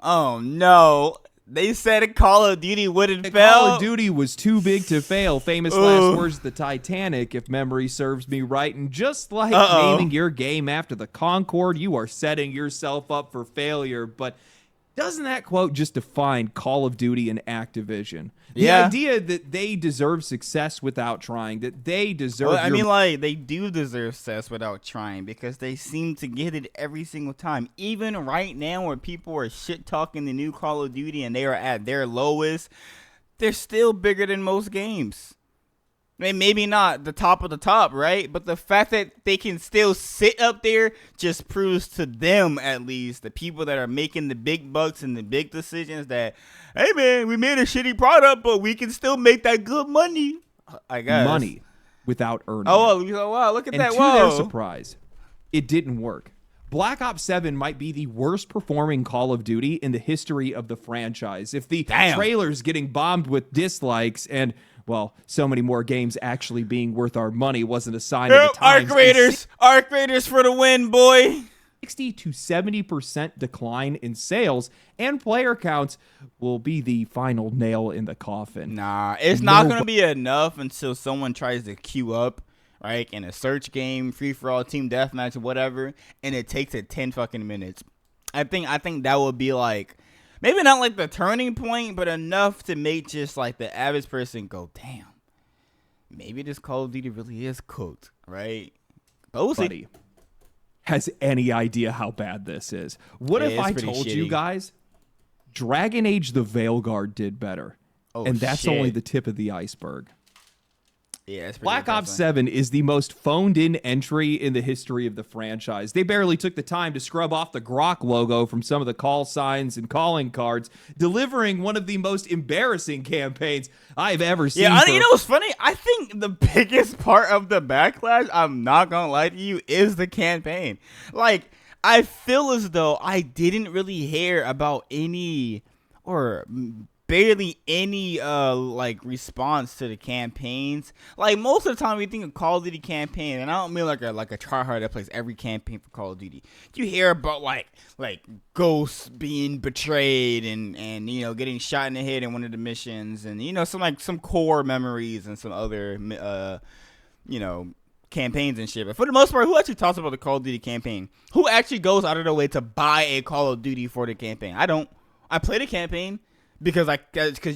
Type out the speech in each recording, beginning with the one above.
Oh no. They said Call of Duty wouldn't fail. Call of Duty was too big to fail. Famous last words of the Titanic, if memory serves me right. And just like naming your game after the Concorde, you are setting yourself up for failure. But doesn't that quote just define Call of Duty and Activision? The idea that they deserve success without trying, that they deserve... Well, I mean, like, they do deserve success without trying because they seem to get it every single time. Even right now where people are shit-talking the new Call of Duty and they are at their lowest, they're still bigger than most games. I mean, maybe not the top of the top, right? But the fact that they can still sit up there just proves to them, at least, the people that are making the big bucks and the big decisions that, hey, man, we made a shitty product, but we can still make that good money, I guess. Money without earning wow, look at and that. To their surprise, it didn't work. Black Ops 7 might be the worst performing Call of Duty in the history of the franchise. If the trailer's getting bombed with dislikes and... well, so many more games actually being worth our money wasn't a sign of the times. Arc Raiders for the win, boy. 60 to 70% decline in sales and player counts will be the final nail in the coffin. Nah, it's not going to be enough until someone tries to queue up, right, in a search game, free-for-all, team deathmatch, or whatever, and it takes it 10 fucking minutes. I think that would be like... maybe not like the turning point, but enough to make just like the average person go, damn, maybe this Call of Duty really is cooked, right? But we'll see. Has any idea how bad this is? What if I told you guys Dragon Age the Veilguard did better? And that's only the tip of the iceberg. Yeah, it's Black Ops 7 is the most phoned-in entry in the history of the franchise. They barely took the time to scrub off the Grok logo from some of the call signs and calling cards, delivering one of the most embarrassing campaigns I've ever seen. Yeah, you know what's funny? I think the biggest part of the backlash, I'm not gonna lie to you, is the campaign. Like, I feel as though I didn't really hear about any or barely any like response to the campaigns. Like most of the time we think of Call of Duty campaign, and I don't mean like a tryhard that plays every campaign for Call of Duty. You hear about like ghosts being betrayed and you know getting shot in the head in one of the missions, and you know some core memories and some other you know campaigns and shit. But for the most part, who actually talks about the Call of Duty campaign? Who actually goes out of their way to buy a Call of Duty for the campaign? I don't. I play the campaign. Because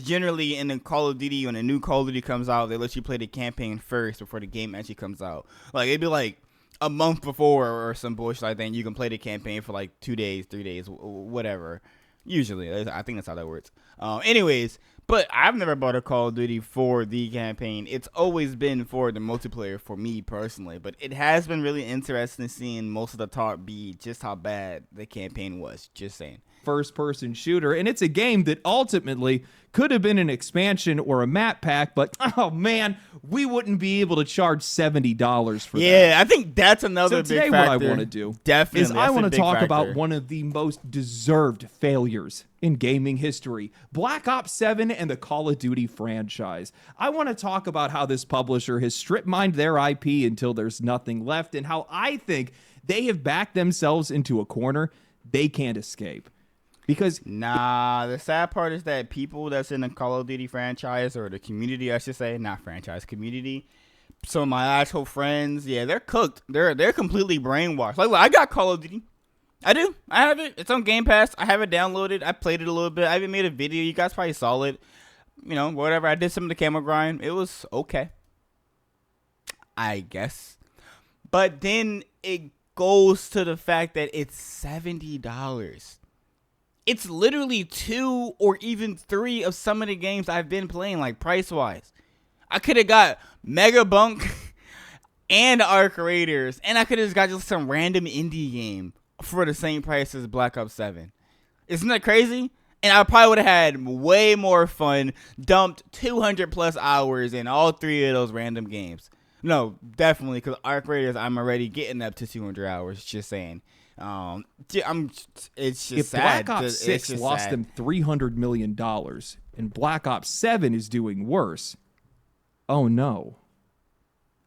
generally in the Call of Duty, when a new Call of Duty comes out, they let you play the campaign first before the game actually comes out. Like, it'd be like a month before or some bullshit like that, and you can play the campaign for like 2 days, 3 days, whatever. Usually. I think that's how that works. Anyways, but I've never bought a Call of Duty for the campaign. It's always been for the multiplayer for me personally. But it has been really interesting seeing most of the talk be just how bad the campaign was. Just saying. First-person shooter, and it's a game that ultimately could have been an expansion or a map pack, but oh man, we wouldn't be able to charge $70 for that. Yeah, I think that's another big factor. So today what I want to do is I want to talk about one of the most deserved failures in gaming history, Black Ops 7 and the Call of Duty franchise. I want to talk about how this publisher has strip-mined their IP until there's nothing left, and how I think they have backed themselves into a corner they can't escape. Because the sad part is that people that's in the Call of Duty franchise, or the community, I should say, not franchise, community, some of my actual friends, yeah, they're cooked. They're completely brainwashed. Like, look, I got Call of Duty. I do. I have it. It's on Game Pass. I have it downloaded. I played it a little bit. I even made a video. You guys probably saw it. You know, whatever. I did some of the camera grind. It was okay, I guess. But then it goes to the fact that it's $70. It's literally 2 or even 3 of some of the games I've been playing, like price-wise. I could have got Mega Bunk and Arc Raiders, and I could have just got just some random indie game for the same price as Black Ops 7. Isn't that crazy? And I probably would have had way more fun, dumped 200 plus hours in all 3 of those random games. No, definitely, because Arc Raiders, I'm already getting up to 200 hours, just saying. It's just if sad. Black Ops 6 lost them $300 million and Black Ops 7 is doing worse, oh no.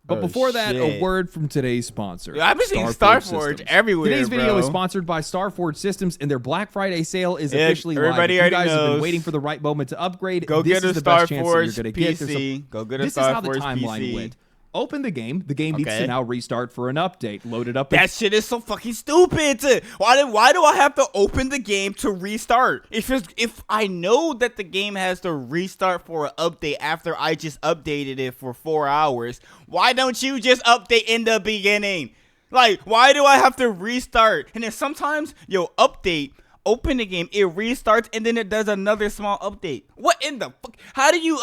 But before that, a word from today's sponsor. I've been seeing Starforge everywhere. Today's video is sponsored by Starforge Systems, and their Black Friday sale is officially live. If you guys have been waiting for the right moment to upgrade, this is the best chance that you're going to get. Go get a Starforge PC. This is how the timeline went. Open the game. The game needs to now restart for an update. Load it up. That shit is so fucking stupid. Why do I have to open the game to restart? If I know that the game has to restart for an update after I just updated it for 4 hours, why don't you just update in the beginning? Like, why do I have to restart? And then sometimes, update. Open the game, it restarts, and then it does another small update. What in the fuck? How do you...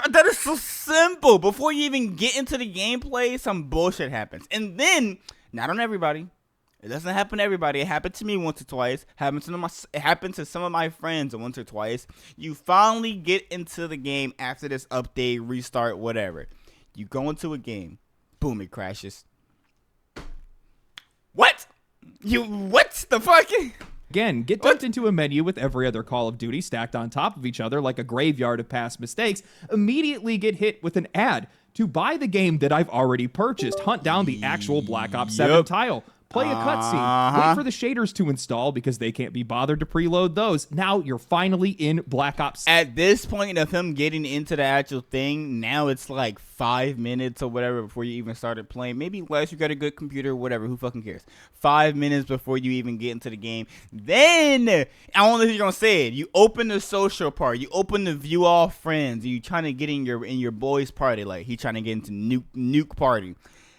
That is so simple. Before you even get into the gameplay, some bullshit happens. And then, not on everybody. It doesn't happen to everybody. It happened to me once or twice. It happened to some of my friends once or twice. You finally get into the game after this update, restart, whatever. You go into a game. Boom, it crashes. What? What the fuck? Again, get dumped into a menu with every other Call of Duty stacked on top of each other like a graveyard of past mistakes, immediately get hit with an ad to buy the game that I've already purchased. Hunt down the actual Black Ops 7 tile. Play a cutscene. Wait for the shaders to install because they can't be bothered to preload those. Now you're finally in Black Ops. At this point of him getting into the actual thing, now it's like 5 minutes or whatever before you even started playing. Maybe less, you got a good computer, whatever. Who fucking cares? 5 minutes before you even get into the game. Then, I don't know if you're going to say it. You open the social part. You open the view all friends. You trying to get in your boy's party. Like, he trying to get into nuke party.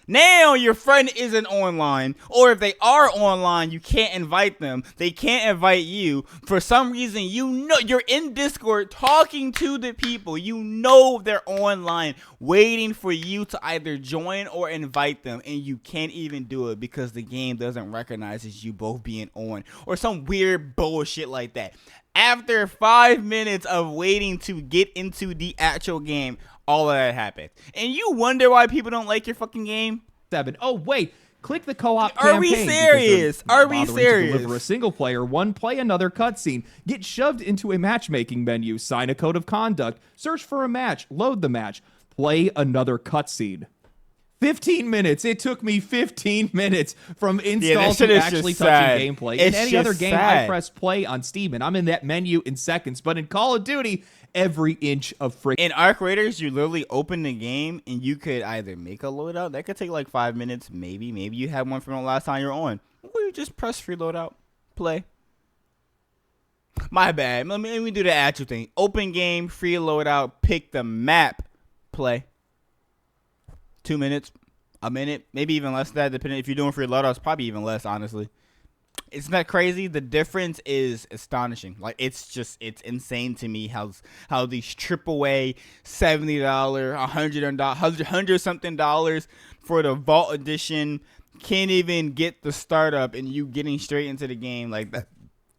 Now your friend isn't online, or if they are online, you can't invite them. They can't invite you. For some reason, you're in Discord talking to the people. You know they're online waiting for you to either join or invite them, and you can't even do it because the game doesn't recognize you both being on, or some weird bullshit like that. After 5 minutes of waiting to get into the actual game, all of that happened. And you wonder why people don't like your fucking game? 7. Oh, wait. Click the co-op campaign. Are we serious? Are we serious? To deliver a single player one, play another cutscene, get shoved into a matchmaking menu, sign a code of conduct, search for a match, load the match, play another cutscene. 15 minutes. It took me 15 minutes from install to actually touching gameplay. In any other game, I press play on Steam, and I'm in that menu in seconds. But in Call of Duty, every inch of frick. In Arc Raiders, you literally open the game, and you could either make a loadout. That could take like 5 minutes, maybe. Maybe you had one from the last time you're on. Or you just press free loadout, play. My bad. Let me do the actual thing. Open game, free loadout, pick the map, play. 2 minutes, a minute, maybe even less than that, depending if you're doing free loadouts, probably even less, honestly. It's not crazy. The difference is astonishing. Like, it's insane to me how these AAA $70, $100 something dollars for the Vault Edition can't even get the startup and you getting straight into the game like that.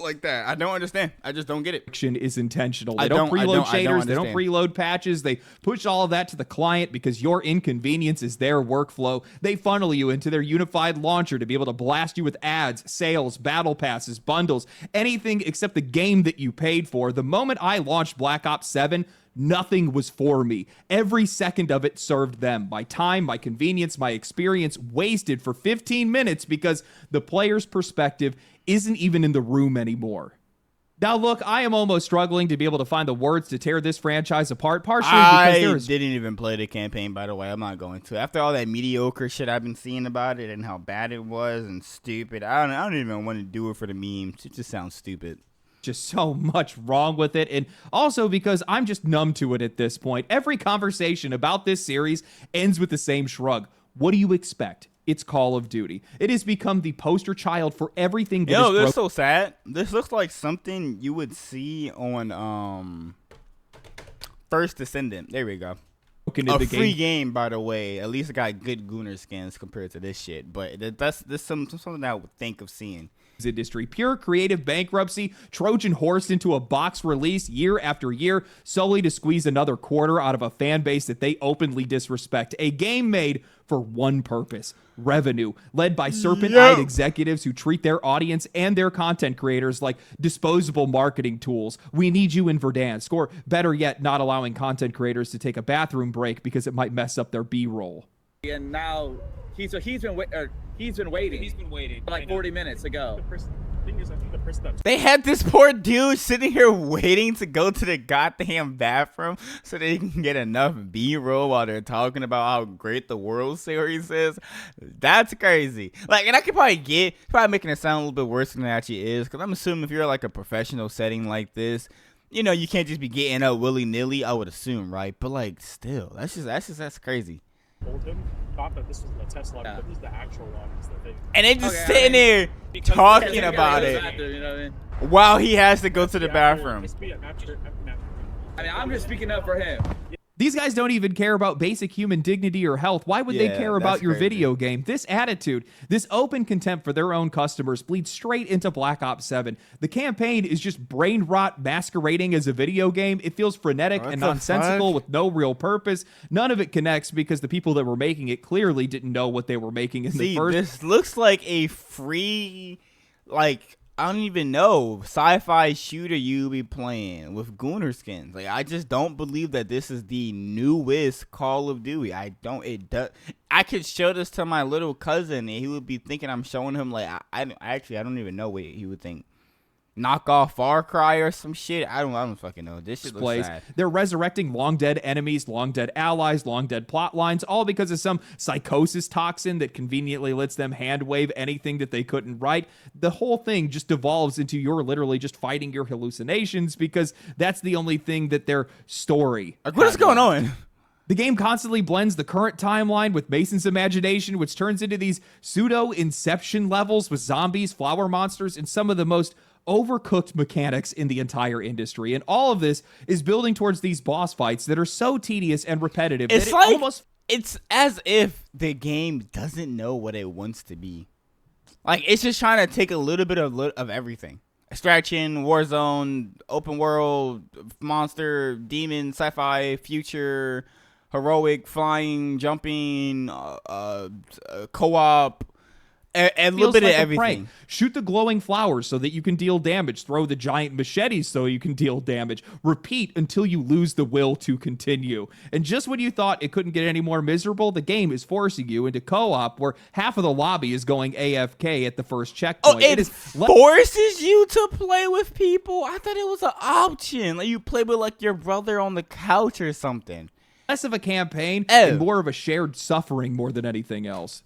I don't understand. I just don't get it. Is intentional. They don't preload shaders. They don't preload patches. They push all of that to the client because your inconvenience is their workflow. They funnel you into their unified launcher to be able to blast you with ads, sales, battle passes, bundles, anything except the game that you paid for. The moment I launched Black Ops 7, nothing was for me. Every second of it served them. My time, my convenience, my experience wasted for 15 minutes because the player's perspective isn't even in the room anymore. Now, look, I am almost struggling to be able to find the words to tear this franchise apart, partially because I didn't even play the campaign, by the way. I'm not going to. After all that mediocre shit I've been seeing about it and how bad it was and stupid, I don't even want to do it for the memes. It just sounds stupid. Just so much wrong with it, and also because I'm just numb to it at this point. Every conversation about this series ends with the same shrug. What do you expect? It's Call of Duty. It has become the poster child for everything that this is so sad. This looks like something you would see on First Descendant. There we go. A free game, by the way. At least it got good Gooner skins compared to this shit, but that's something I would think of seeing. Industry, pure creative bankruptcy, Trojan horsed into a box release year after year solely to squeeze another quarter out of a fan base that they openly disrespect. A game made for one purpose: revenue, led by serpent-eyed executives who treat their audience and their content creators like disposable marketing tools. We need you in Verdansk, or better yet, not allowing content creators to take a bathroom break because it might mess up their B-roll. And now he's been waiting. He's been waiting like 40 minutes ago. They had this poor dude sitting here waiting to go to the goddamn bathroom so they can get enough B-roll while they're talking about how great the World Series is. That's crazy. Like, and I could probably making it sound a little bit worse than it actually is, because I'm assuming if you're like a professional setting like this, you know, you can't just be getting up willy-nilly, I would assume, right? But like, still, that's crazy. Told him, thought that this was the test lobby, but this is the actual lobby. And they just sitting there talking about it while he has to go to the bathroom. I mean, I'm just speaking up for him. These guys don't even care about basic human dignity or health. Why would they care about your video game? This attitude, this open contempt for their own customers bleeds straight into Black Ops 7. The campaign is just brain rot masquerading as a video game. It feels frenetic and nonsensical with no real purpose. None of it connects because the people that were making it clearly didn't know what they were making in the first. This looks like a free, like, I don't even know, sci-fi shooter you be playing with Gooner skins. Like, I just don't believe that this is the newest Call of Duty. I could show this to my little cousin and he would be thinking I'm showing him, like, I don't even know what he would think. Knock off Far Cry or some shit. I don't fucking know. This shit looks sad. They're resurrecting long dead enemies, long dead allies, long dead plot lines, all because of some psychosis toxin that conveniently lets them hand wave anything that they couldn't write. The whole thing just devolves into you're literally just fighting your hallucinations because that's the only thing that their story. Like, what is going on? The game constantly blends the current timeline with Mason's imagination, which turns into these pseudo-Inception levels with zombies, flower monsters, and some of the most overcooked mechanics in the entire industry. And all of this is building towards these boss fights that are so tedious and repetitive. It's as if the game doesn't know what it wants to be. Like, it's just trying to take a little bit of everything. Extraction, Warzone, open world, monster, demon, sci-fi, future, heroic, flying, jumping, co-op, a little bit of everything. Shoot the glowing flowers so that you can deal damage. Throw the giant machetes so you can deal damage. Repeat until you lose the will to continue. And just when you thought it couldn't get any more miserable, the game is forcing you into co-op where half of the lobby is going AFK at the first checkpoint. Oh, it forces you to play with people? I thought it was an option. Like, you play with like your brother on the couch or something. Less of a campaign and more of a shared suffering more than anything else.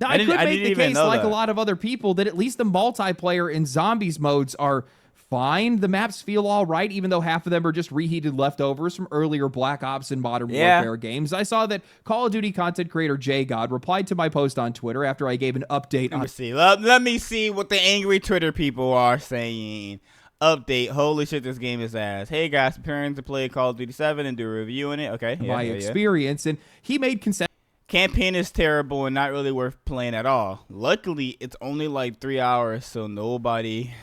Now, I could make the case, like a lot of other people, that at least the multiplayer and zombies modes are fine. The maps feel all right, even though half of them are just reheated leftovers from earlier Black Ops and Modern Warfare games. I saw that Call of Duty content creator JGod replied to my post on Twitter after I gave an update. Let me see what the angry Twitter people are saying. Update. Holy shit, this game is ass. Hey guys, preparing to play Call of Duty 7 and do a review on it. Okay. My experience. And he made concessions. Campaign is terrible and not really worth playing at all. Luckily, it's only like 3 hours, so nobody...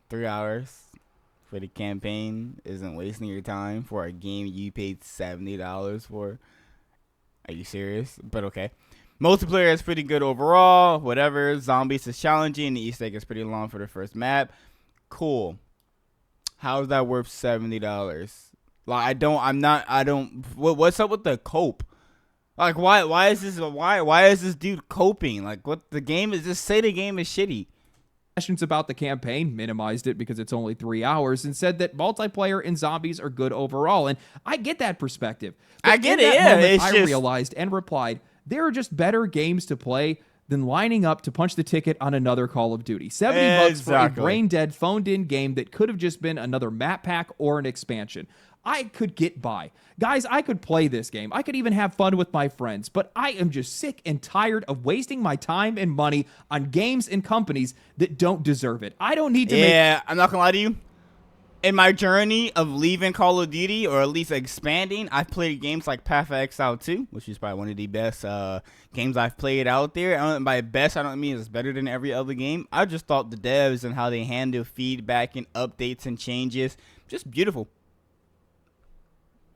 3 hours for the campaign isn't wasting your time for a game you paid $70 for. Are you serious? But okay. Multiplayer is pretty good overall. Whatever. Zombies is challenging. The Easter egg is pretty long for the first map. Cool. How is that worth $70? Like, what's up with the cope? Like, why is this dude coping? Like, what the game is, just say the game is shitty. Questions about the campaign, minimized it because it's only 3 hours, and said that multiplayer and zombies are good overall. And I get that perspective. But I get it, yeah. I realized and replied, there are just better games to play than lining up to punch the ticket on another Call of Duty. $70 for a brain-dead, phoned-in game that could have just been another map pack or an expansion. I could get by. Guys, I could play this game. I could even have fun with my friends, but I am just sick and tired of wasting my time and money on games and companies that don't deserve it. I don't need to I'm not gonna lie to you. In my journey of leaving Call of Duty, or at least expanding, I've played games like Path of Exile 2, which is probably one of the best games I've played out there. And by best, I don't mean it's better than every other game. I just thought the devs and how they handle feedback and updates and changes, just beautiful.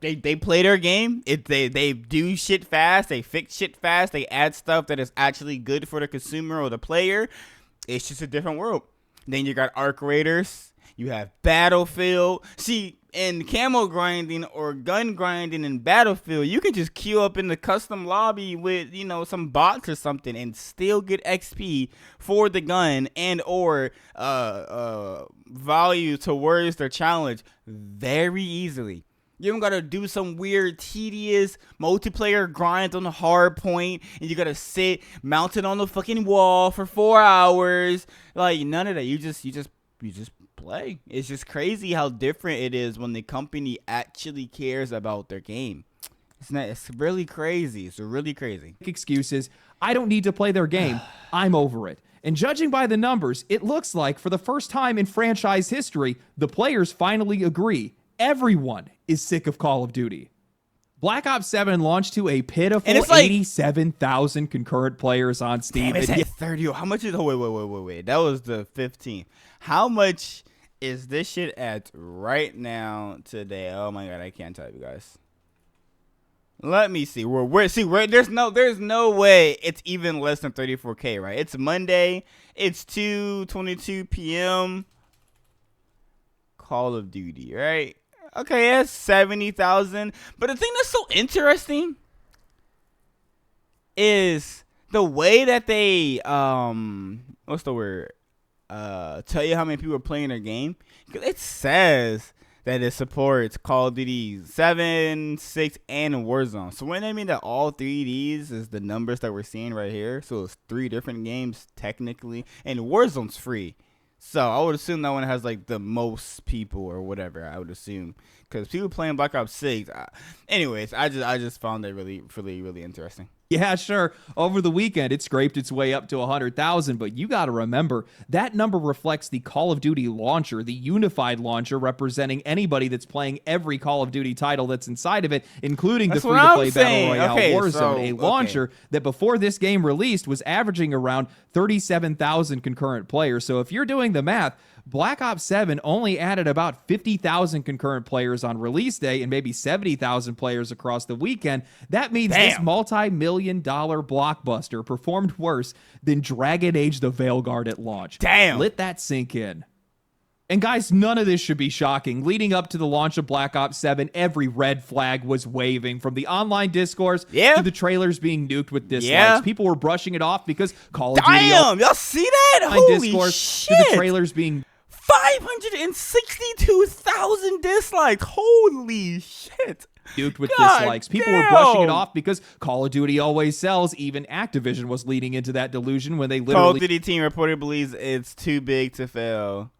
They play their game. They do shit fast. They fix shit fast. They add stuff that is actually good for the consumer or the player. It's just a different world. Then you got Arc Raiders. You have Battlefield. See, in camo grinding or gun grinding in Battlefield, you can just queue up in the custom lobby with, some bots or something and still get XP for the gun and or value towards their challenge very easily. You don't gotta do some weird, tedious multiplayer grind on the hard point, and you gotta sit mounted on the fucking wall for 4 hours. Like, none of that. You just play. It's just crazy how different it is when the company actually cares about their game. It's really crazy. It's really crazy. Excuses. I don't need to play their game. I'm over it. And judging by the numbers, it looks like for the first time in franchise history, the players finally agree. Everyone is sick of Call of Duty. Black Ops 7 launched to a pitiful 87,000 concurrent players on Steam. Damn, it's at 30. How much is... Oh, wait. That was the 15th. How much is this shit at right now today? Oh, my God. I can't type, you guys. Let me see. There's no way it's even less than 34K, right? It's Monday. It's 2:22 p.m. Call of Duty, right? Okay, that's 70,000. But the thing that's so interesting is the way that they what's the word? Tell you how many people are playing their game. Because it says that it supports Call of Duty 7, 6, and Warzone. So when I mean that all 3 of these is the numbers that we're seeing right here. So it's 3 different games technically, and Warzone's free. So I would assume that one has like the most people or whatever. I would assume because people playing Black Ops 6. Anyways, I just found it really, really, really interesting. Yeah, sure. Over the weekend, it scraped its way up to 100,000, but you got to remember, that number reflects the Call of Duty launcher, the unified launcher representing anybody that's playing every Call of Duty title that's inside of it, including the free-to-play Battle Royale Warzone, a launcher that before this game released was averaging around 37,000 concurrent players. So if you're doing the math, Black Ops 7 only added about 50,000 concurrent players on release day and maybe 70,000 players across the weekend. That means this multi-million-dollar blockbuster performed worse than Dragon Age the Veilguard at launch. Damn. Let that sink in. And guys, none of this should be shocking. Leading up to the launch of Black Ops 7, every red flag was waving, from the online discourse to the trailers being nuked with dislikes. Yeah. People were brushing it off because Call of Duty... Damn, y'all see that? Holy shit. To the trailers being... 562,000 dislikes. Holy shit. Duked with dislikes. People were brushing it off because Call of Duty always sells. Even Activision was leading into that delusion when they literally... Call of Duty team reportedly believes it's too big to fail.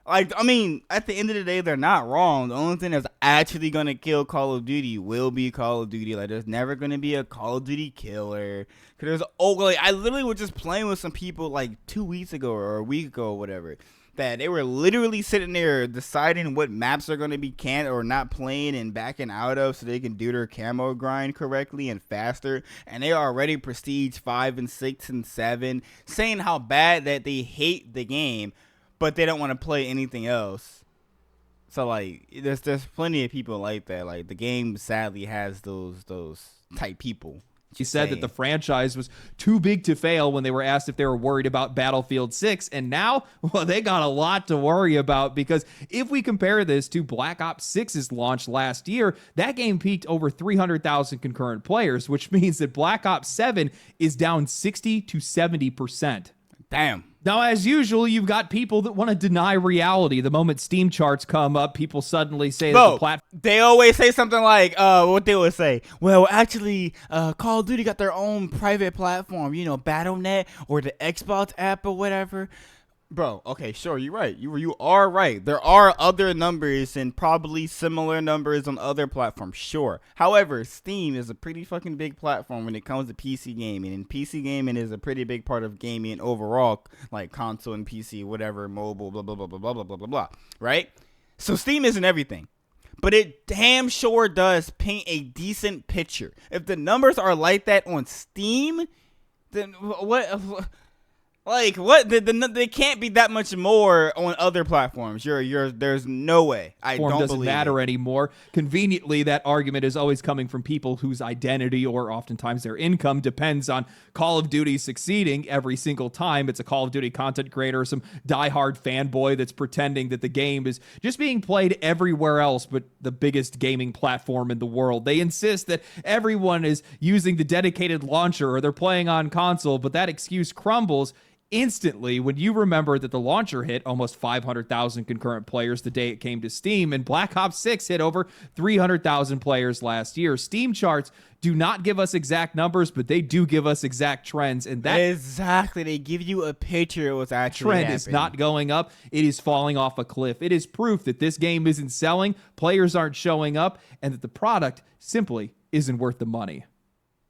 Like, I mean, at the end of the day, they're not wrong. The only thing that's actually going to kill Call of Duty will be Call of Duty. Like, there's never going to be a Call of Duty killer. Because I literally was just playing with some people like 2 weeks ago or a week ago or whatever, that they were literally sitting there deciding what maps are going to be canned or not playing and backing out of so they can do their camo grind correctly and faster. And they are already prestige 5 and 6 and 7, saying how bad that they hate the game, but they don't want to play anything else. So like, there's plenty of people like that. Like, the game sadly has those type people. She said that the franchise was too big to fail when they were asked if they were worried about Battlefield 6. And now, well, they got a lot to worry about, because if we compare this to Black Ops 6's launch last year, that game peaked over 300,000 concurrent players, which means that Black Ops 7 is down 60 to 70%. Damn. Now, as usual, you've got people that want to deny reality. The moment Steam charts come up, people suddenly say that the platform... They always say something like, what they would say, well, actually, Call of Duty got their own private platform, Battle.net or the Xbox app or whatever. Bro, okay, sure, you're right. You are right. There are other numbers and probably similar numbers on other platforms, sure. However, Steam is a pretty fucking big platform when it comes to PC gaming, and PC gaming is a pretty big part of gaming overall, like console and PC, whatever, mobile, blah, blah, blah, blah, blah, blah, blah, blah, right? So Steam isn't everything, but it damn sure does paint a decent picture. If the numbers are like that on Steam, then what... Like what? They can't be that much more on other platforms. There's no way. I don't doesn't believe matter it. anymore. Conveniently, that argument is always coming from people whose identity or oftentimes their income depends on Call of Duty succeeding every single time. It's a Call of Duty content creator or some diehard fanboy that's pretending that the game is just being played everywhere else but the biggest gaming platform in the world. They insist that everyone is using the dedicated launcher or they're playing on console, but that excuse crumbles instantly when you remember that the launcher hit almost 500,000 concurrent players the day it came to Steam, and Black Ops 6 hit over 300,000 players last year. Steam charts do not give us exact numbers, but they do give us exact trends, and that exactly, they give you a picture of what's actually trend happening. Is not going up. It is falling off a cliff. It is proof that this game isn't selling, players aren't showing up, and that the product simply isn't worth the money.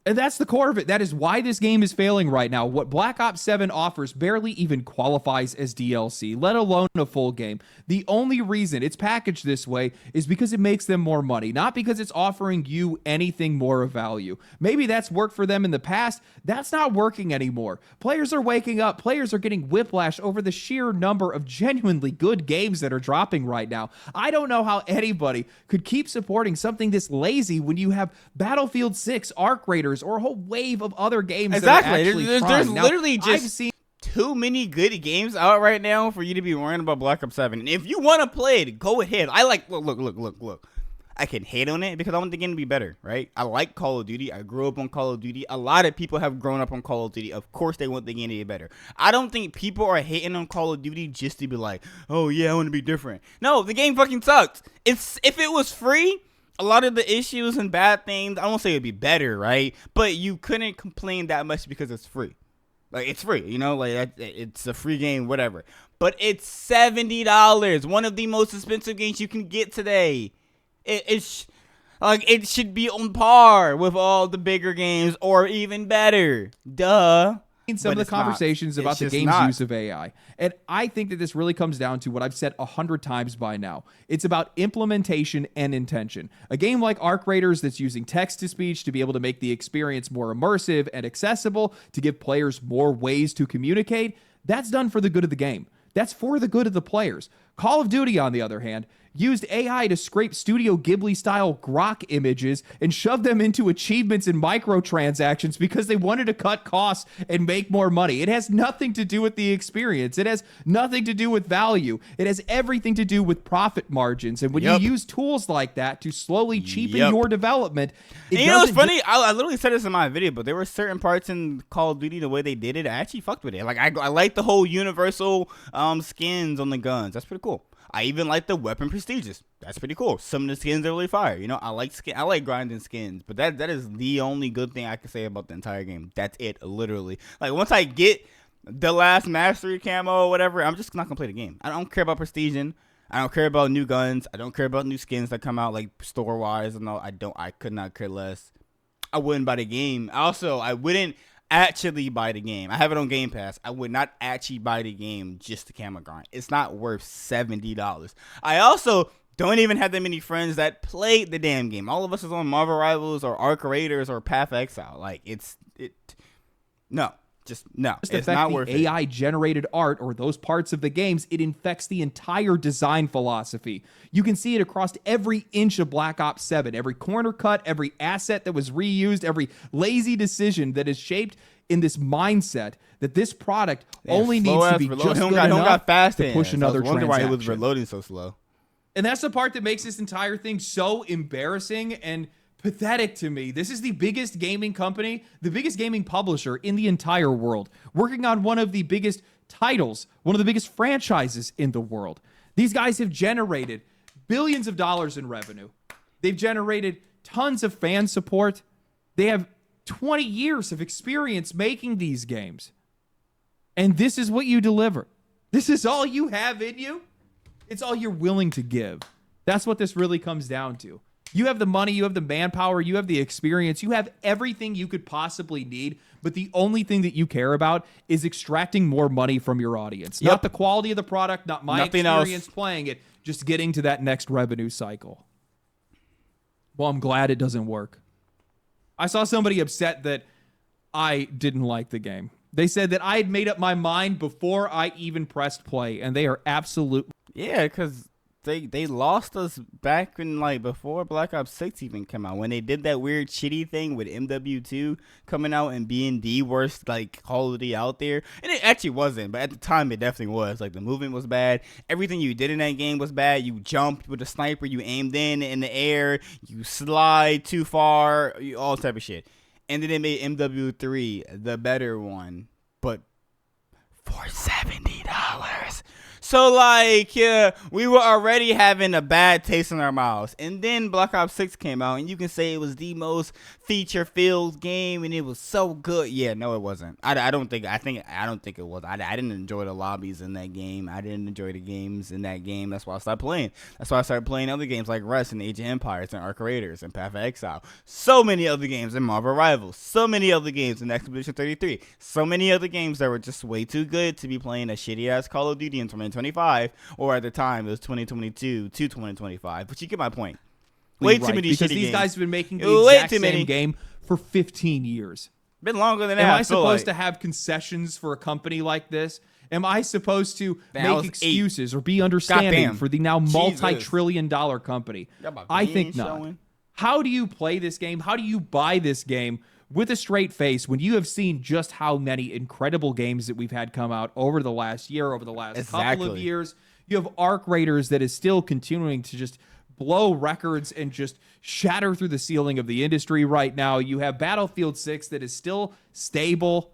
And that's the core of it. That is why this game is failing right now. What Black Ops 7 offers barely even qualifies as DLC, let alone a full game. The only reason it's packaged this way is because it makes them more money, not because it's offering you anything more of value. Maybe that's worked for them in the past. That's not working anymore. Players are waking up. Players are getting whiplash over the sheer number of genuinely good games that are dropping right now. I don't know how anybody could keep supporting something this lazy when you have Battlefield 6, Arc Raiders, or a whole wave of other games that are actually there's now, literally just too many good games out right now for you to be worrying about Black Ops 7. And if you want to play it, go ahead. I like look. I can hate on it because I want the game to be better, right? I like Call of Duty. I grew up on Call of Duty. A lot of people have grown up on Call of Duty. Of course they want the game to be better. I don't think people are hating on Call of Duty just to be like, oh yeah, I want to be different. No, the game fucking sucks. If it was free, a lot of the issues and bad things, I won't say it'd be better, right? But you couldn't complain that much because it's free. Like, it's free, you know? Like, it's a free game, whatever. But it's $70. One of the most expensive games you can get today. It should be on par with all the bigger games or even better. Duh. Some of the conversations about the game's use of AI. And I think that this really comes down to what I've said 100 times by now. It's about implementation and intention. A game like Arc Raiders that's using text-to-speech to be able to make the experience more immersive and accessible, to give players more ways to communicate, that's done for the good of the game. That's for the good of the players. Call of Duty, on the other hand, used AI to scrape Studio Ghibli-style grok images and shove them into achievements and microtransactions because they wanted to cut costs and make more money. It has nothing to do with the experience. It has nothing to do with value. It has everything to do with profit margins. And when you use tools like that to slowly cheapen your development, it you know what's funny? I literally said this in my video, but there were certain parts in Call of Duty, the way they did it, I actually fucked with it. Like, I like the whole universal skins on the guns. That's pretty cool. I even like the weapon prestiges. That's pretty cool. Some of the skins are really fire. You know, I like grinding skins, but that is the only good thing I can say about the entire game. That's it, literally. Like, once I get the last mastery camo or whatever, I'm just not gonna play the game. I don't care about prestiging. I don't care about new guns. I don't care about new skins that come out, like, store wise and all. I could not care less. I wouldn't buy the game. Also, I wouldn't actually buy the game. I have it on Game Pass. I would not actually buy the game just to camera grind. It's not worth $70. I also don't even have that many friends that played the damn game. All of us is on Marvel Rivals or Arc Raiders or Path of Exile. Like, no. Just it's not worth it. AI generated art or those parts of the games, it infects the entire design philosophy. You can see it across every inch of Black Ops 7, every corner cut, every asset that was reused, every lazy decision that is shaped in this mindset that this product only needs to be just good enough to push another transaction. I wonder why it was reloading so slow. And that's the part that makes this entire thing so embarrassing and pathetic to me. This is the biggest gaming company, the biggest gaming publisher in the entire world, working on one of the biggest titles, one of the biggest franchises in the world. These guys have generated billions of dollars in revenue. They've generated tons of fan support. They have 20 years of experience making these games. And this is what you deliver. This is all you have in you. It's all you're willing to give. That's what this really comes down to. You have the money, you have the manpower, you have the experience, you have everything you could possibly need, but the only thing that you care about is extracting more money from your audience. Not the quality of the product, not my experience playing it, just getting to that next revenue cycle. Well, I'm glad it doesn't work. I saw somebody upset that I didn't like the game. They said that I had made up my mind before I even pressed play, and they are absolute. Yeah, because they lost us back in, like, before Black Ops 6 even came out. When they did that weird shitty thing with MW2 coming out and being the worst, like, Call of Duty out there. And it actually wasn't, but at the time it definitely was. Like, the movement was bad. Everything you did in that game was bad. You jumped with a sniper. You aimed in the air. You slide too far. All type of shit. And then they made MW3 the better one, but for $70. So, like, yeah, we were already having a bad taste in our mouths. And then Black Ops 6 came out, and you can say it was the most feature-filled game, and it was so good. Yeah, no, it wasn't. I don't think it was. I didn't enjoy the lobbies in that game. I didn't enjoy the games in that game. That's why I stopped playing. That's why I started playing other games like Rust and Age of Empires and Arc Raiders and Path of Exile. So many other games in Marvel Rivals. So many other games in Expedition 33. So many other games that were just way too good to be playing a shitty-ass Call of Duty in 2025, or at the time it was 2022 to 2025. But you get my point. Way too many because shitty these games. guys have been making the exact same game for 15 years. Been longer than that. Am I supposed to have concessions for a company like this? Am I supposed to make excuses or be understanding for the now multi-trillion-dollar company? I think not. How do you play this game? How do you buy this game with a straight face when you have seen just how many incredible games that we've had come out over the last year, over the last couple of years? You have Arc Raiders that is still continuing to just blow records and just shatter through the ceiling of the industry right now. You have Battlefield 6 that is still stable.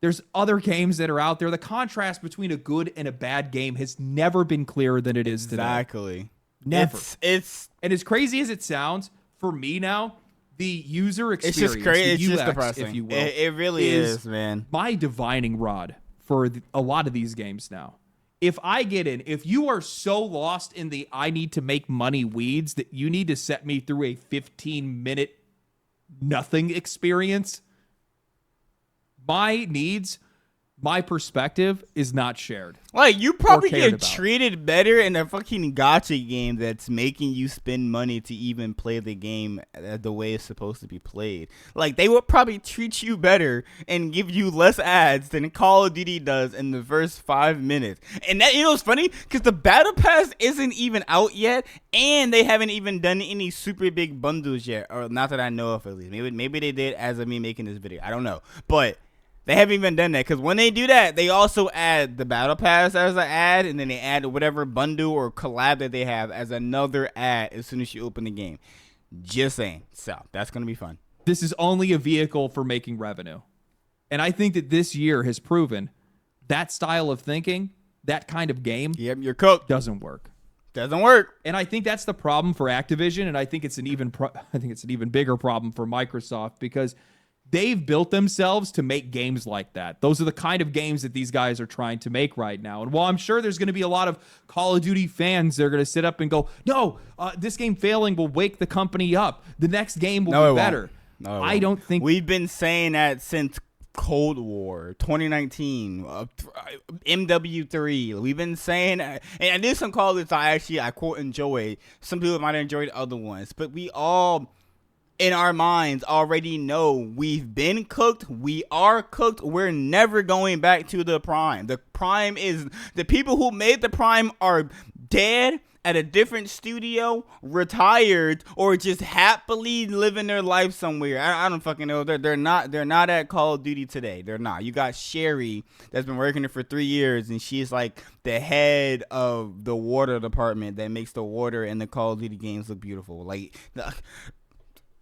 There's other games that are out there. The contrast between a good and a bad game has never been clearer than it is today. Exactly. Never. It's and as crazy as it sounds, for me now, the user experience, it's just crazy. It's the UX, just depressing. if you will, it really is, man. My divining rod for a lot of these games now. If I get in, if you are so lost in the I need to make money weeds that you need to set me through a 15-minute nothing experience, my needs, my perspective is not shared. Like, you probably get treated better in a fucking gacha game that's making you spend money to even play the game the way it's supposed to be played. Like, they would probably treat you better and give you less ads than Call of Duty does in the first 5 minutes. And that, you know, it's funny because the Battle Pass isn't even out yet, and they haven't even done any super big bundles yet, or not that I know of at least. Maybe they did as of me making this video. I don't know, but they haven't even done that, because when they do that, they also add the Battle Pass as an ad, and then they add whatever bundle or collab that they have as another ad as soon as you open the game. Just saying. So, that's going to be fun. This is only a vehicle for making revenue. And I think that this year has proven that style of thinking, that kind of game, yep, you're cooked. Doesn't work. Doesn't work. And I think that's the problem for Activision, and I think it's an even bigger problem for Microsoft, because they've built themselves to make games like that. Those are the kind of games that these guys are trying to make right now. And while I'm sure there's going to be a lot of Call of Duty fans that are going to sit up and go, no, this game failing will wake the company up. The next game will be better. No, I don't think... We've been saying that since Cold War, 2019, MW3. We've been saying, and I did some Call of Duty I quote enjoy. Some people might have enjoyed other ones, but we all, in our minds, already know we've been cooked. We are cooked. We're never going back to the Prime. The Prime is, the people who made the Prime are dead, at a different studio, retired, or just happily living their life somewhere. I don't fucking know. They're not at Call of Duty today. They're not. You got Sherry that's been working there for 3 years, and she's like the head of the water department that makes the water in the Call of Duty games look beautiful. Like,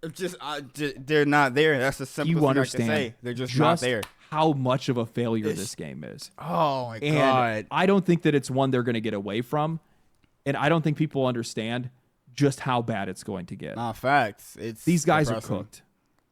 they're not there. That's the simplest thing I can say. They're just not there. How much of a failure this game is. Oh my God. I don't think that it's one they're going to get away from. And I don't think people understand just how bad it's going to get. Nah, facts. These guys are cooked.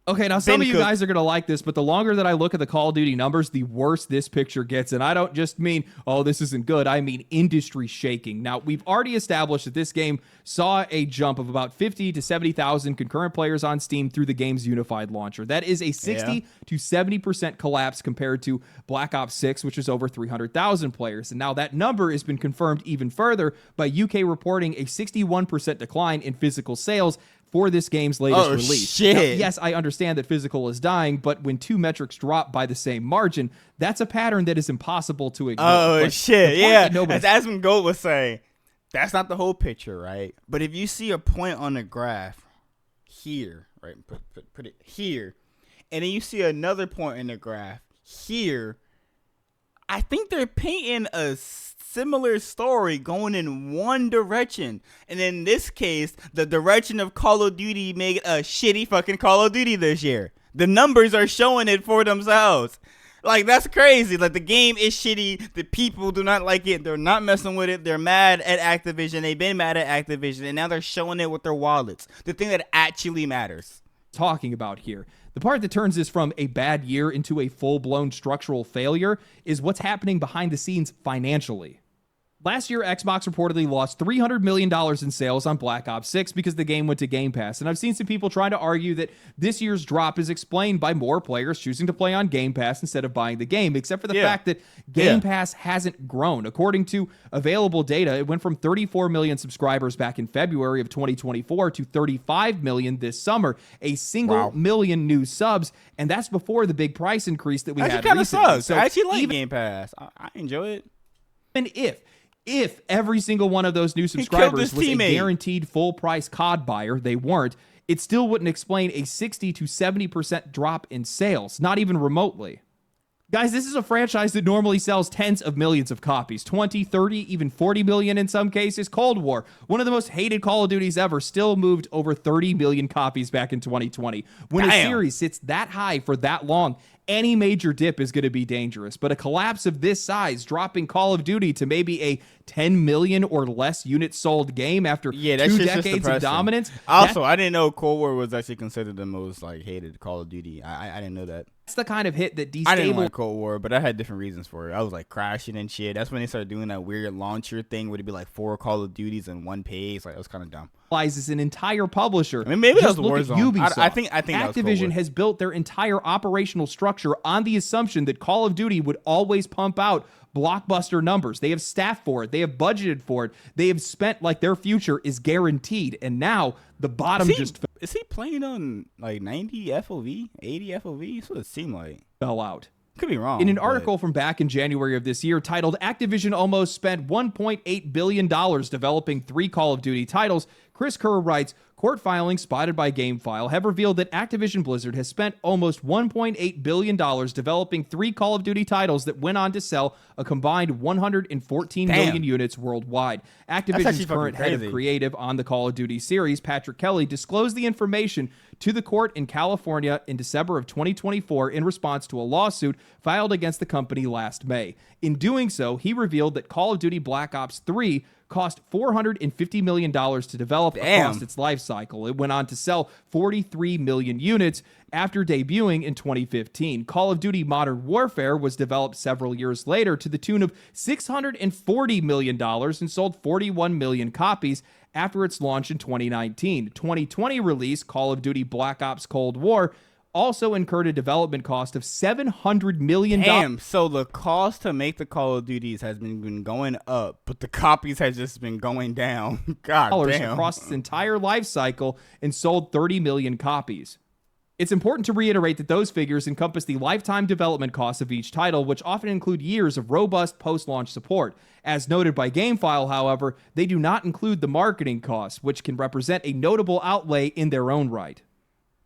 Okay, now some of you guys are going to like this, but the longer that I look at the Call of Duty numbers, the worse this picture gets. And I don't just mean, oh, this isn't good. I mean industry shaking. Now, we've already established that this game saw a jump of about 50 to 70,000 concurrent players on Steam through the game's unified launcher. That is a 60 to 70% collapse compared to Black Ops 6, which is over 300,000 players. And now that number has been confirmed even further by UK reporting a 61% decline in physical sales for this game's latest release. Shit. Now, yes, I understand that physical is dying, but when two metrics drop by the same margin, that's a pattern that is impossible to ignore. Oh, shit. Yeah. As Gold was saying, that's not the whole picture, right? But if you see a point on the graph here, right? Put it here. And then you see another point in the graph here. I think they're painting a similar story going in one direction. And in this case, the direction of Call of Duty made a shitty fucking Call of Duty this year. The numbers are showing it for themselves. Like, that's crazy. Like, the game is shitty. The people do not like it. They're not messing with it. They're mad at Activision. They've been mad at Activision. And now they're showing it with their wallets. The thing that actually matters. Talking about here. The part that turns this from a bad year into a full-blown structural failure is what's happening behind the scenes financially. Last year, Xbox reportedly lost $300 million in sales on Black Ops 6 because the game went to Game Pass. And I've seen some people trying to argue that this year's drop is explained by more players choosing to play on Game Pass instead of buying the game, except for the fact that Game Pass hasn't grown. According to available data, it went from 34 million subscribers back in February of 2024 to 35 million this summer, a single million new subs. And that's before the big price increase that we had recently. Sucks. So I actually like Game Pass. I enjoy it. And if every single one of those new subscribers was a guaranteed full-price COD buyer, they weren't, it still wouldn't explain a 60 to 70% drop in sales, not even remotely. Guys, this is a franchise that normally sells tens of millions of copies, 20, 30, even 40 million in some cases. Cold War, one of the most hated Call of Duties ever, still moved over 30 million copies back in 2020. When a series sits that high for that long, any major dip is going to be dangerous. But a collapse of this size, dropping Call of Duty to maybe a 10 million or less unit sold game after 2 decades of dominance. Also, I didn't know Cold War was actually considered the most hated Call of Duty. I didn't know that. That's the kind of hit that destabilizes. I didn't like Cold War, but I had different reasons for it. I was crashing and shit. That's when they started doing that weird launcher thing where it'd be 4 Call of Duties in one page. It was kind of dumb. Is an entire publisher. I mean, maybe that was Warzone. Ubisoft. I think Activision has built their entire operational structure on the assumption that Call of Duty would always pump out blockbuster numbers. They have staff for it. They have budgeted for it. They have spent their future is guaranteed. And now the bottom is he playing on 90 FOV, 80 FOV? That's what it seemed like. Fell out. Could be wrong. In an article from back in January of this year titled Activision Almost Spent $1.8 billion developing 3 Call of Duty titles, Chris Kerr writes, court filings spotted by GameFile have revealed that Activision Blizzard has spent almost $1.8 billion developing 3 Call of Duty titles that went on to sell a combined 114 million units worldwide. Activision's current head of creative on the Call of Duty series, Patrick Kelly, disclosed the information to the court in California in December of 2024 in response to a lawsuit filed against the company last May. In doing so, he revealed that Call of Duty Black Ops 3 cost $450 million to develop across its life cycle. It went on to sell 43 million units after debuting in 2015. Call of Duty Modern Warfare was developed several years later to the tune of $640 million and sold 41 million copies after its launch in 2019. 2020 release, Call of Duty Black Ops Cold War, also incurred a development cost of $700 million. Damn, so the cost to make the Call of Duties has been going up, but the copies has just been going down. God damn. Across its entire life cycle and sold 30 million copies. It's important to reiterate that those figures encompass the lifetime development costs of each title, which often include years of robust post-launch support. As noted by GameFile, however, they do not include the marketing costs, which can represent a notable outlay in their own right.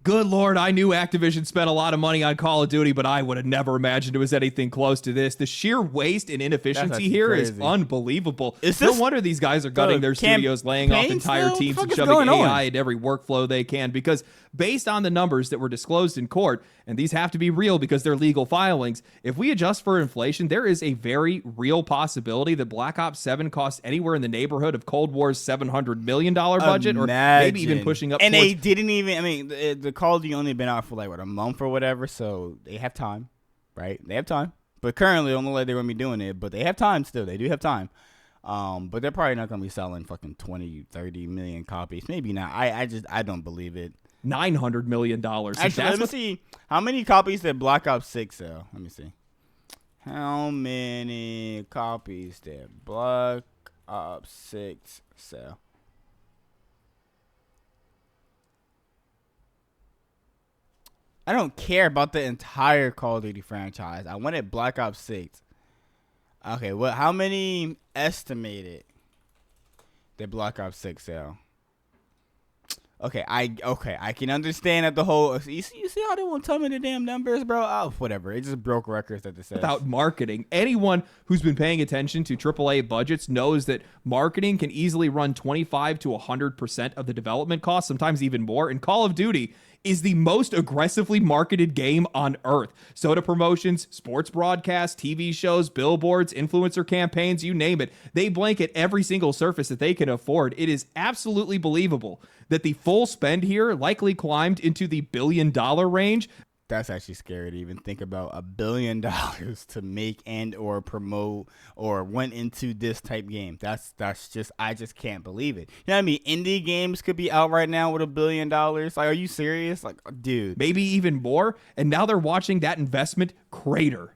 Good Lord, I knew Activision spent a lot of money on Call of Duty, but I would have never imagined it was anything close to this. The sheer waste and inefficiency here is unbelievable. No wonder these guys are gutting their studios, laying off entire teams and shoving AI into every workflow they can, because based on the numbers that were disclosed in court, and these have to be real because they're legal filings, if we adjust for inflation, there is a very real possibility that Black Ops 7 costs anywhere in the neighborhood of Cold War's $700 million budget, or maybe even pushing up. And they didn't even, the Call of Duty only been out for a month or whatever, so they have time, right? They have time. But currently, don't look like they're going to be doing it, but they have time still. They do have time. But they're probably not going to be selling fucking 20, 30 million copies. Maybe not. I don't believe it. $900 million. Actually, let me see. How many copies did Black Ops 6 sell? Let me see. How many copies did Black Ops 6 sell? I don't care about the entire Call of Duty franchise. I wanted Black Ops 6. Okay, well, how many estimated did Black Ops 6 sell? Okay, I can understand that the whole. You see how they won't tell me the damn numbers, bro? Oh, whatever. It just broke records that it says. Without marketing, anyone who's been paying attention to AAA budgets knows that marketing can easily run 25 to 100% of the development costs, sometimes even more. And Call of Duty is the most aggressively marketed game on earth. Soda promotions, sports broadcasts, TV shows, billboards, influencer campaigns, you name it. They blanket every single surface that they can afford. It is absolutely believable that the full spend here likely climbed into the $1 billion range. That's actually scary to even think about $1 billion to make and or promote or went into this type game. That's just, I just can't believe it. You know what I mean? Indie games could be out right now with $1 billion. Like, are you serious? Like, dude. Maybe even more. And now they're watching that investment crater.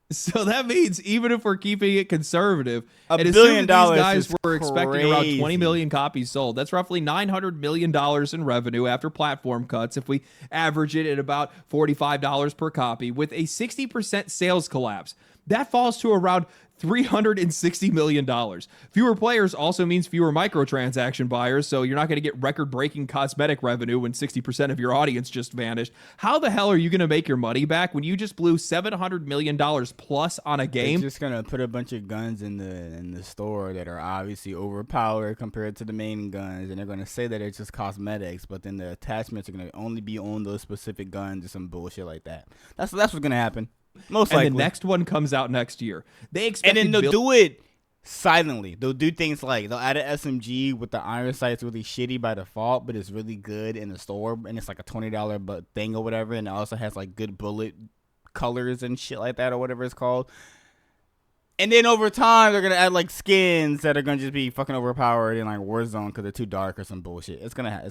So that means even if we're keeping it conservative, $1 billion, these guys were expecting around 20 million copies sold. That's roughly $900 million in revenue after platform cuts. If we average it at about $45 per copy, with a 60% sales collapse, that falls to around $360 million. Fewer players also means fewer microtransaction buyers, so you're not going to get record-breaking cosmetic revenue when 60% of your audience just vanished. How the hell are you going to make your money back when you just blew $700 million plus on a game? They're just going to put a bunch of guns in the store that are obviously overpowered compared to the main guns, and they're going to say that it's just cosmetics, but then the attachments are going to only be on those specific guns or some bullshit like that. That's what's going to happen. Most likely. And the next one comes out next year. They expect, and then they'll do it silently. They'll do things like they'll add an SMG with the iron sights really shitty by default, but it's really good in the store, and it's like a $20 thing or whatever, and it also has like good bullet colors and shit like that or whatever it's called. And then over time, they're gonna add like skins that are gonna just be fucking overpowered in like Warzone because they're too dark or some bullshit. It's gonna happen.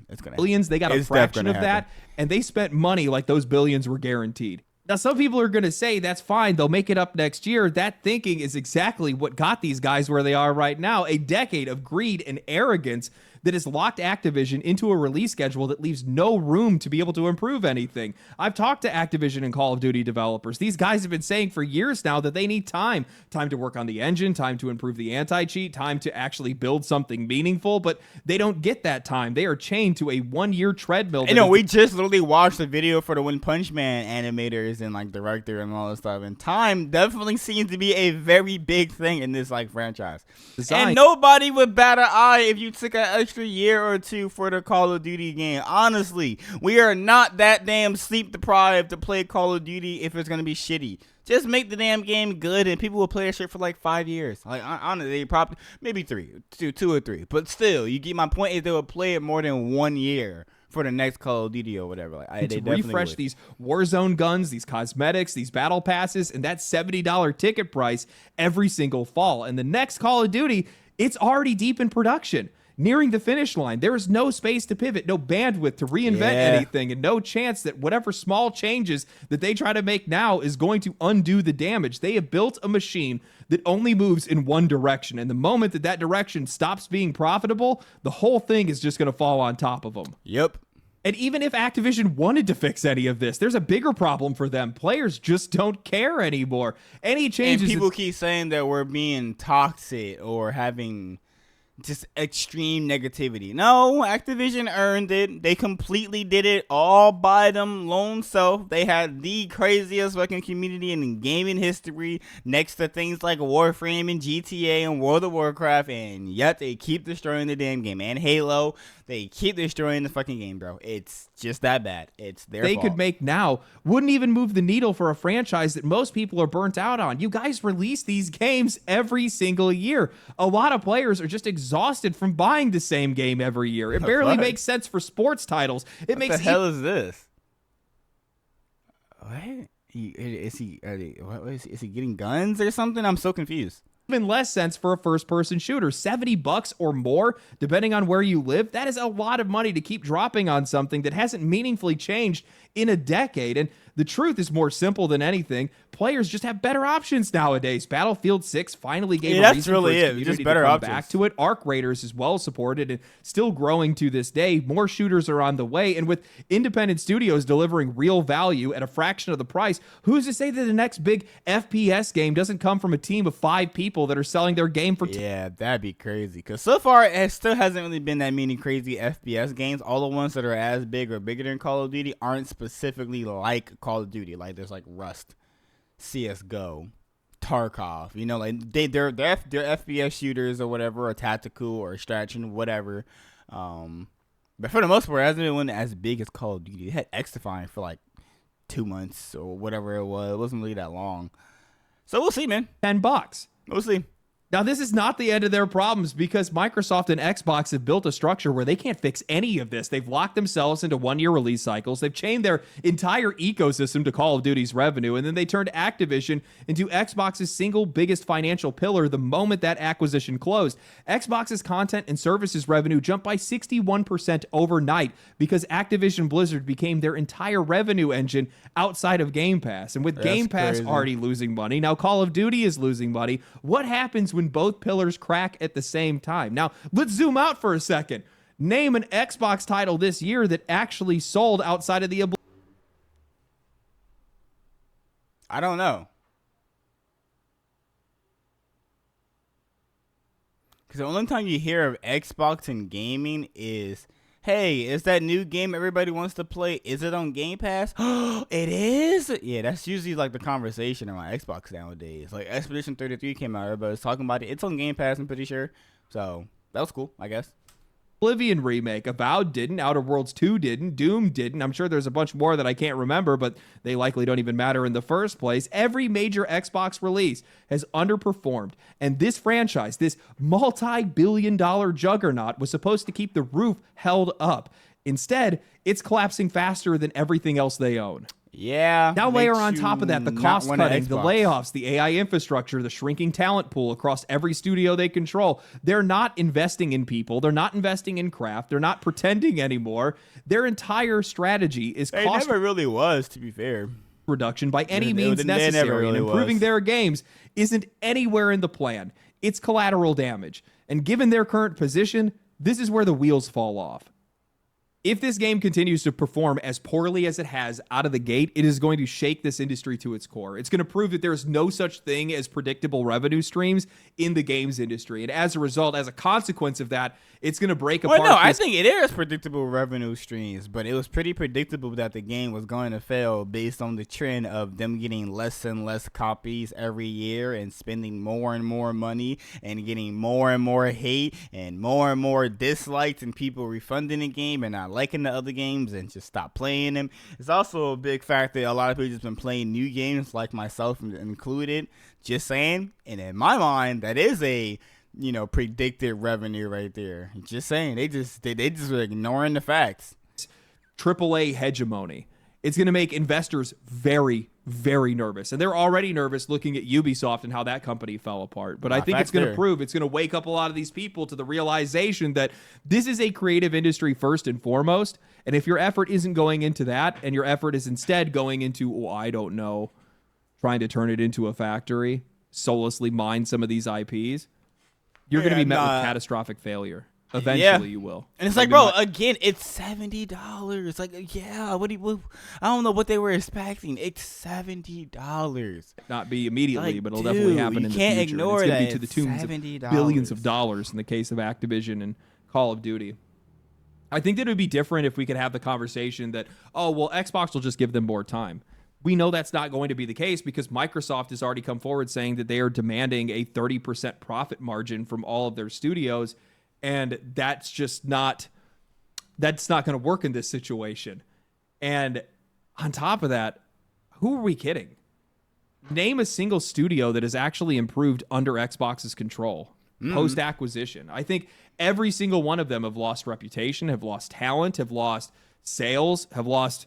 It's gonna billions. They got a fraction of that, and they spent money like those billions were guaranteed. Now, some people are going to say that's fine. They'll make it up next year. That thinking is exactly what got these guys where they are right now. A decade of greed and arrogance that has locked Activision into a release schedule that leaves no room to be able to improve anything. I've talked to Activision and Call of Duty developers. These guys have been saying for years now that they need time to work on the engine, time to improve the anti-cheat, time to actually build something meaningful, but they don't get that time. They are chained to a one-year treadmill. You know, we just literally watched the video for the One Punch Man animators and like director and all that stuff, and time definitely seems to be a very big thing in this like franchise. And nobody would bat an eye if you took an extra year or two for the Call of Duty game. Honestly, we are not that damn sleep deprived to play Call of Duty if it's gonna be shitty. Just make the damn game good, and people will play that shit for like 5 years. Like honestly, probably maybe two or three. But still, you get my point. Is they will play it more than 1 year for the next Call of Duty or whatever. Like they refresh these Warzone guns, these cosmetics, these battle passes, and that $70 ticket price every single fall. And the next Call of Duty, it's already deep in production, nearing the finish line. There is no space to pivot, no bandwidth to reinvent anything, and no chance that whatever small changes that they try to make now is going to undo the damage. They have built a machine that only moves in one direction, and the moment that that direction stops being profitable, the whole thing is just going to fall on top of them. Yep. And even if Activision wanted to fix any of this, there's a bigger problem for them. Players just don't care anymore. Any changes... And people keep saying that we're being toxic or having just extreme negativity. No, Activision earned it. They completely did it all by them lone self. They had the craziest fucking community in gaming history, next to things like Warframe and GTA and World of Warcraft, and yet they keep destroying the damn game. And Halo, they keep destroying the fucking game, bro. It's just that bad. It's their fault. They could make now wouldn't even move the needle for a franchise that most people are burnt out on. You guys release these games every single year. A lot of players are just exhausted from buying the same game every year. It barely makes sense for sports titles. What the hell is this? What? Is he getting guns or something? I'm so confused. even less sense for a first-person shooter. $70 or more, depending on where you live, that is a lot of money to keep dropping on something that hasn't meaningfully changed in a decade. And the truth is more simple than anything. Players just have better options nowadays. Battlefield 6 finally gave a reason for its community just better to come options. back to it. Arc Raiders is well supported and still growing to this day. More shooters are on the way, and with independent studios delivering real value at a fraction of the price, who's to say that the next big FPS game doesn't come from a team of 5 people that are selling their game for Yeah, that'd be crazy. Because so far, it still hasn't really been that many crazy FPS games. All the ones that are as big or bigger than Call of Duty aren't specifically like Call of Duty. Like, there's like Rust, CSGO, Tarkov. You know, like they're FPS shooters or whatever, or tactical or extraction, whatever. But for the most part, it hasn't been one as big as Call of Duty. It had X-Define for like 2 months or whatever it was. It wasn't really that long. So we'll see, man. $10. We'll see. Now, this is not the end of their problems because Microsoft and Xbox have built a structure where they can't fix any of this. They've locked themselves into one-year release cycles. They've chained their entire ecosystem to Call of Duty's revenue, and then they turned Activision into Xbox's single biggest financial pillar the moment that acquisition closed. Xbox's content and services revenue jumped by 61% overnight because Activision Blizzard became their entire revenue engine outside of Game Pass. And with Game Pass already losing money, now Call of Duty is losing money. What happens when both pillars crack at the same time? Now, let's zoom out for a second. Name an Xbox title this year that actually sold outside of the... I don't know. Because the only time you hear of Xbox and gaming is, hey, is that new game everybody wants to play? Is it on Game Pass? It is? Yeah, that's usually like the conversation around Xbox nowadays. Like Expedition 33 came out, everybody's talking about it. It's on Game Pass, I'm pretty sure. So that was cool, I guess. Oblivion remake. Avowed didn't. Outer Worlds 2 didn't. Doom didn't. I'm sure there's a bunch more that I can't remember, but they likely don't even matter in the first place. Every major Xbox release has underperformed, and this franchise, this multi-billion-dollar juggernaut, was supposed to keep the roof held up. Instead, it's collapsing faster than everything else they own. Yeah. Now layer on top of that the cost cutting, the layoffs, the AI infrastructure, the shrinking talent pool across every studio they control. They're not investing in people. They're not investing in craft. They're not pretending anymore. Their entire strategy is cost. It never really was, to be fair. Reduction by any means necessary, and improving their games isn't anywhere in the plan. It's collateral damage. And given their current position, this is where the wheels fall off. If this game continues to perform as poorly as it has out of the gate, it is going to shake this industry to its core. It's going to prove that there is no such thing as predictable revenue streams in the games industry. And as a result, as a consequence of that, it's going to break apart. Well, no, I think it is predictable revenue streams, but it was pretty predictable that the game was going to fail based on the trend of them getting less and less copies every year and spending more and more money and getting more and more hate and more dislikes and people refunding the game and not liking the other games and just stop playing them. It's also a big fact that a lot of people just been playing new games, like myself included. Just saying. And in my mind, that is a predicted revenue right there. Just saying. They just were ignoring the facts. AAA hegemony. It's going to make investors very, very nervous. And they're already nervous looking at Ubisoft and how that company fell apart. But I think it's going to wake up a lot of these people to the realization that this is a creative industry first and foremost. And if your effort isn't going into that, and your effort is instead going into, trying to turn it into a factory, soullessly mine some of these IPs, you're going to be met with catastrophic failure. Eventually, you will. And it's like, bro, again, it's $70. Like, yeah, I don't know what they were expecting. It's $70. Not be immediately, but it'll definitely happen in the future. You can't ignore that. It's going to be to the tunes of billions of dollars in the case of Activision and Call of Duty. I think that it would be different if we could have the conversation that, Xbox will just give them more time. We know that's not going to be the case because Microsoft has already come forward saying that they are demanding a 30% profit margin from all of their studios. And that's not going to work in this situation. And on top of that, who are we kidding? Name a single studio that has actually improved under Xbox's control post-acquisition. I think every single one of them have lost reputation, have lost talent, have lost sales, have lost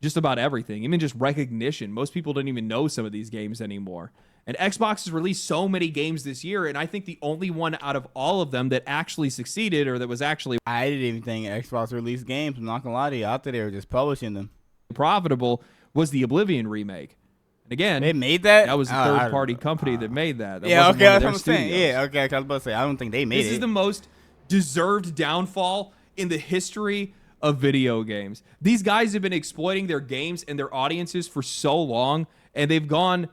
just about everything, even just recognition. Most people don't even know some of these games anymore. And Xbox has released so many games this year, and I think the only one out of all of them that actually succeeded or that was actually I didn't even think Xbox released games. I'm not gonna lie to you. I thought they were just publishing them. profitable was the Oblivion remake. And again, they made that. That was a third-party company that made that. Yeah, okay, that's what I'm saying. Yeah, okay, I was about to say, I don't think they made it. This is the most deserved downfall in the history of video games. These guys have been exploiting their games and their audiences for so long, and they've gone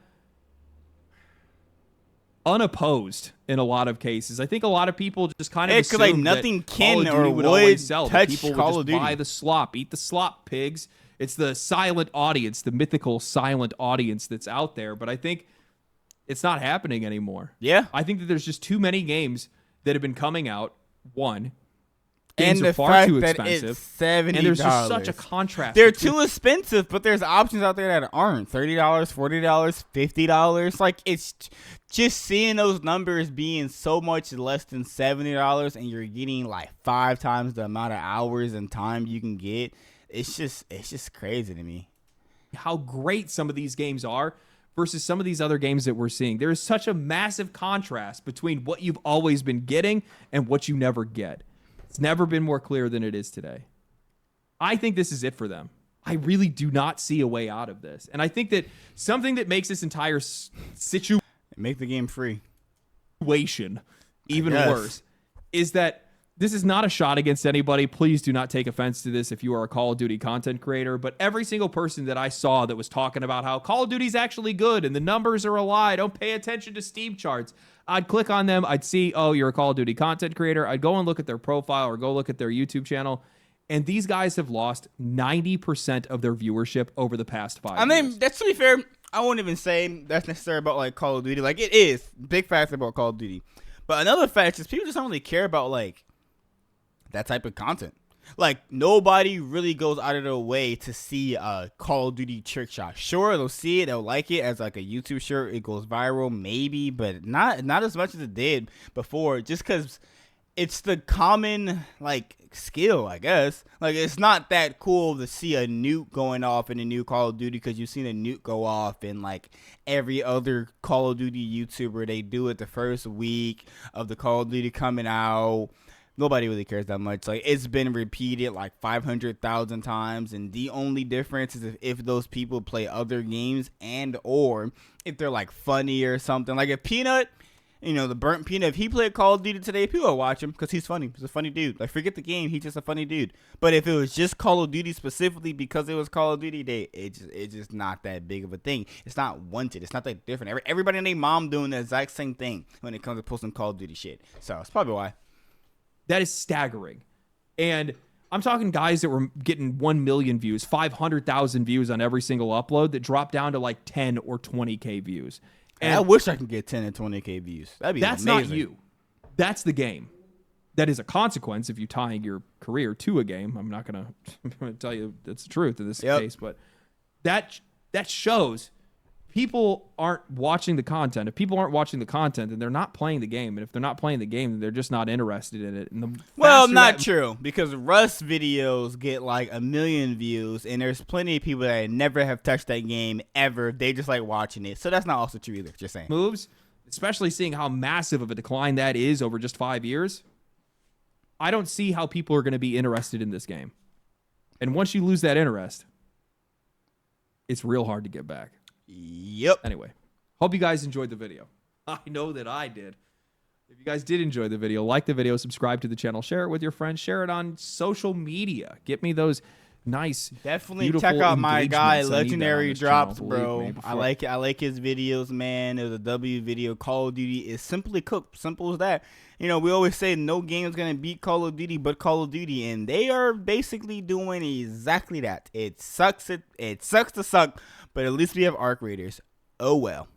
unopposed in a lot of cases. I think a lot of people just kind of assume like nothing that can Call of or Duty would would always sell. touch People Call would of just Duty. buy the slop, eat the slop, pigs. It's the silent audience, the mythical silent audience that's out there. But I think it's not happening anymore. Yeah. I think that there's just too many games that have been coming out. One, and games the are far fact too that expensive. it's $70. And there's just such a contrast. They're too expensive, but there's options out there that aren't. $30, $40, $50. Like, it's just seeing those numbers being so much less than $70 and you're getting like 5 times the amount of hours and time you can get. It's just crazy to me. How great some of these games are versus some of these other games that we're seeing. There is such a massive contrast between what you've always been getting and what you never get. It's never been more clear than it is today. I think this is it for them. I really do not see a way out of this. And I think that something that makes this entire situation Make the game free. Even worse is that this is not a shot against anybody. Please do not take offense to this if you are a Call of Duty content creator. But every single person that I saw that was talking about how Call of Duty is actually good and the numbers are a lie, don't pay attention to Steam charts, I'd click on them. I'd see, oh, you're a Call of Duty content creator. I'd go and look at their profile or go look at their YouTube channel. And these guys have lost 90% of their viewership over the past 5 years. I mean, that's to be fair. I won't even say that's necessary about like Call of Duty. Like, it is big facts about Call of Duty. But another fact is people just don't really care about like that type of content. Like, nobody really goes out of their way to see a Call of Duty trick shot. Sure, they'll see it, they'll like it as like a YouTube shirt. It goes viral, maybe, but not as much as it did before. Just because it's the common like skill, I guess. Like, it's not that cool to see a nuke going off in a new Call of Duty because you've seen a nuke go off in like every other Call of Duty YouTuber. They do it the first week of the Call of Duty coming out. Nobody really cares that much. Like, it's been repeated like 500,000 times, and the only difference is if those people play other games and or if they're like funny or something. Like, if Peanut, the burnt Peanut, if he played Call of Duty today, people will watch him because he's funny. He's a funny dude. Like, forget the game, he's just a funny dude. But if it was just Call of Duty specifically because it was Call of Duty Day, it's just not that big of a thing. It's not wanted. It's not that different. Everybody and their mom doing the exact same thing when it comes to posting Call of Duty shit. So it's probably why. That is staggering. And I'm talking guys that were getting 1 million views, 500,000 views on every single upload that dropped down to like 10 or 20K views. And I wish I could get 10 and 20K views. That'd be that's amazing. Not you. That's the game. That is a consequence if you're tying your career to a game. I'm not going to tell you that's the truth in this case, but that shows people aren't watching the content. If people aren't watching the content, then they're not playing the game. And if they're not playing the game, then they're just not interested in it. And not true, because Rust videos get like 1 million views, and there's plenty of people that never have touched that game ever. They just like watching it. So that's not also true either, just saying. Moves, especially seeing how massive of a decline that is over just 5 years, I don't see how people are going to be interested in this game. And once you lose that interest, it's real hard to get back. Yep. Anyway, hope you guys enjoyed the video. I know that I did. If you guys did enjoy the video, like the video, subscribe to the channel, share it with your friends, share it on social media. Get me those nice, definitely check out my guy Legendary Drops, bro. I like it. I like his videos, man. It was a W video. Call of Duty is simply cooked. Simple as that. We always say no game is gonna beat Call of Duty but Call of Duty, and they are basically doing exactly that. It sucks. It sucks to suck, but at least we have arc raiders. Oh well.